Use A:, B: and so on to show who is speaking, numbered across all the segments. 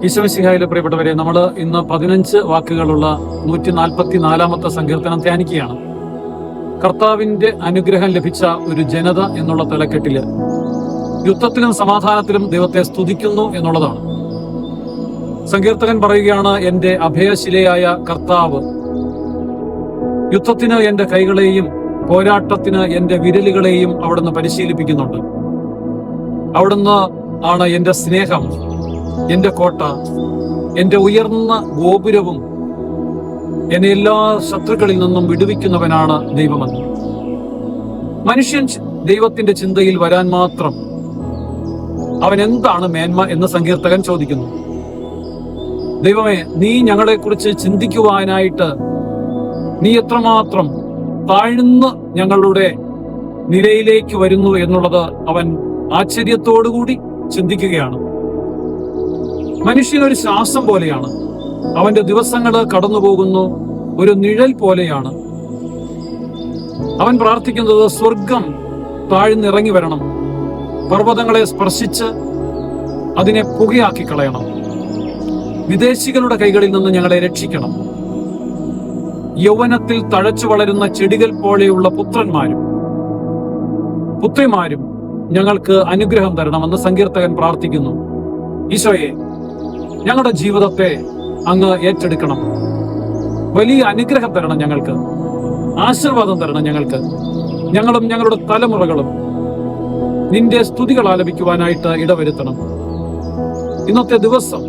A: ഈശോമിശിഹായിലെ പ്രിയപ്പെട്ടവരെ, നമ്മൾ ഇന്ന് 15 വാക്കുകളുള്ള 144-ാമത്തെ സങ്കീർത്തനം ധ്യാനിക്കുകയാണ്. കർത്താവിന്റെ അനുഗ്രഹം ലഭിച്ച ഒരു ജനത എന്നുള്ള തലക്കെട്ടില് യുദ്ധത്തിലും സമാധാനത്തിലും ദൈവത്തെ സ്തുതിക്കുന്നു എന്നുള്ളതാണ്. സങ്കീർത്തകൻ പറയുകയാണ്, എന്റെ അഭയശിലയായ കർത്താവ് യുദ്ധത്തിന് എന്റെ കൈകളെയും പോരാട്ടത്തിന് എന്റെ വിരലുകളെയും അവിടുന്ന് പരിശീലിപ്പിക്കുന്നുണ്ട്. അവിടുന്ന് ആണ് എന്റെ സ്നേഹം, എന്റെ കോട്ട, എന്റെ ഉയർന്ന ഗോപുരവും, എന്നെ എല്ലാ ശത്രുക്കളിൽ നിന്നും വിടുവിക്കുന്നവനാണ് ദൈവമെന്ന്. മനുഷ്യൻ ദൈവത്തിന്റെ ചിന്തയിൽ വരാൻ മാത്രം അവൻ എന്താണ് മേന്മ എന്ന് സങ്കീർത്തകൻ ചോദിക്കുന്നു. ദൈവമേ, നീ ഞങ്ങളെക്കുറിച്ച് ചിന്തിക്കുവാനായിട്ട് നീ എത്രമാത്രം താഴ്ന്ന് ഞങ്ങളുടെ നിലയിലേക്ക് വരുന്നു എന്നുള്ളത് അവൻ ആശ്ചര്യത്തോടുകൂടി ചിന്തിക്കുകയാണ്. മനുഷ്യനൊരു ശ്വാസം പോലെയാണ്, അവന്റെ ദിവസങ്ങൾ കടന്നുപോകുന്നു, ഒരു നിഴൽ പോലെയാണ്. അവൻ പ്രാർത്ഥിക്കുന്നത് സ്വർഗം താഴ്ന്നിറങ്ങി വരണം, പർവ്വതങ്ങളെ സ്പർശിച്ച് അതിനെ പുകയാക്കി കളയണം, വിദേശികളുടെ കൈകളിൽ നിന്ന് ഞങ്ങളെ രക്ഷിക്കണം. യൗവനത്തിൽ തഴച്ചു വളരുന്ന ചെടികൾ പോലെയുള്ള പുത്രിമാരും ഞങ്ങൾക്ക് അനുഗ്രഹം തരണമെന്ന് സങ്കീർത്തകൻ പ്രാർത്ഥിക്കുന്നു. ഈശോയെ, ഞങ്ങളുടെ ജീവിതത്തെ അങ്ങ് ഏറ്റെടുക്കണം, വലിയ അനുഗ്രഹം തരണം, ഞങ്ങൾക്ക് ആശീർവാദം തരണം. ഞങ്ങളും ഞങ്ങളുടെ തലമുറകളും നിന്റെ സ്തുതികൾ ആലപിക്കുവാനായിട്ട് ഇടവരുത്തണം. ഇന്നത്തെ ദിവസം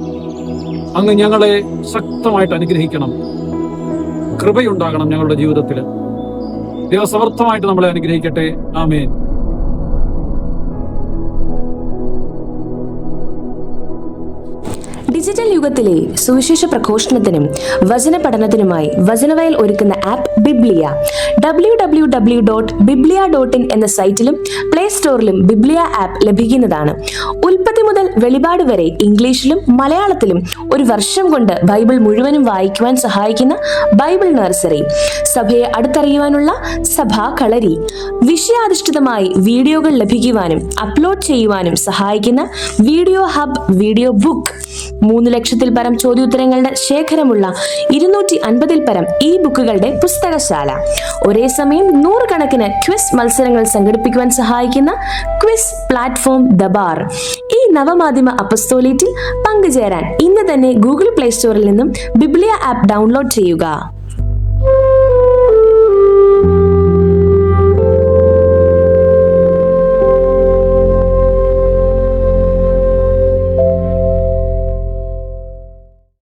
A: അങ്ങ് ഞങ്ങളെ ശക്തമായിട്ട് അനുഗ്രഹിക്കണം. കൃപയുണ്ടാകണം ഞങ്ങളുടെ ജീവിതത്തിൽ. ദൈവസമർത്ഥമായിട്ട് നമ്മളെ അനുഗ്രഹിക്കട്ടെ. ആമേൻ.
B: ഡിജിറ്റൽ യുഗത്തിലെ സുവിശേഷ പ്രഘോഷണത്തിനും വചന പഠനത്തിനുമായി വചനവയൽ ഒരുക്കുന്ന ആപ്പ് ബിബ്ലിയ. www.biblia.in എന്ന സൈറ്റിലും പ്ലേ സ്റ്റോറിലും ബിബ്ലിയ ആപ്പ് ലഭിക്കുന്നതാണ്. ഉൽപ്പത്തി മുതൽ വെളിപാട് വരെ ഇംഗ്ലീഷിലും മലയാളത്തിലും ഒരു വർഷം കൊണ്ട് ബൈബിൾ മുഴുവനും വായിക്കുവാൻ സഹായിക്കുന്ന ബൈബിൾ നഴ്സറി, സഭയെ അടുത്തറിയുവാനുള്ള സഭാ കളരി, വിഷയാധിഷ്ഠിതമായി വീഡിയോകൾ ലഭിക്കുവാനും അപ്ലോഡ് ചെയ്യുവാനും സഹായിക്കുന്ന വീഡിയോ ഹബ്, വീഡിയോ ബുക്ക്, 3 ലക്ഷത്തിൽ പരം ചോദ്യോത്തരങ്ങളുടെ ശേഖരമുള്ള 250-ൽ പരം ഈ ബുക്കുകളുടെ പുസ്തകശാല, ഒരേ സമയം 100 കണക്കിന് ക്വിസ് മത്സരങ്ങൾ സംഘടിപ്പിക്കുവാൻ സഹായിക്കുന്ന ക്വിസ് പ്ലാറ്റ്ഫോം ദബാർ. ഈ നവമാധ്യമ അപ്പസ്തോലേറ്റിൽ പങ്കുചേരാൻ ഇന്ന് തന്നെ ഗൂഗിൾ പ്ലേ സ്റ്റോറിൽ നിന്നും ബിബ്ലിയ ആപ്പ് ഡൗൺലോഡ് ചെയ്യുക.